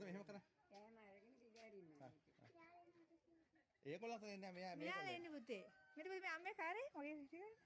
මෙහෙම කරා. කෑම අරගෙන දිගාරින්නවා. ඒගොල්ලෝ අතන ඉන්නේ මෙයා මෙයා එන්නේ පුතේ. මෙතන පුතේ මේ අම්මේ කාරේ මගේ ටික.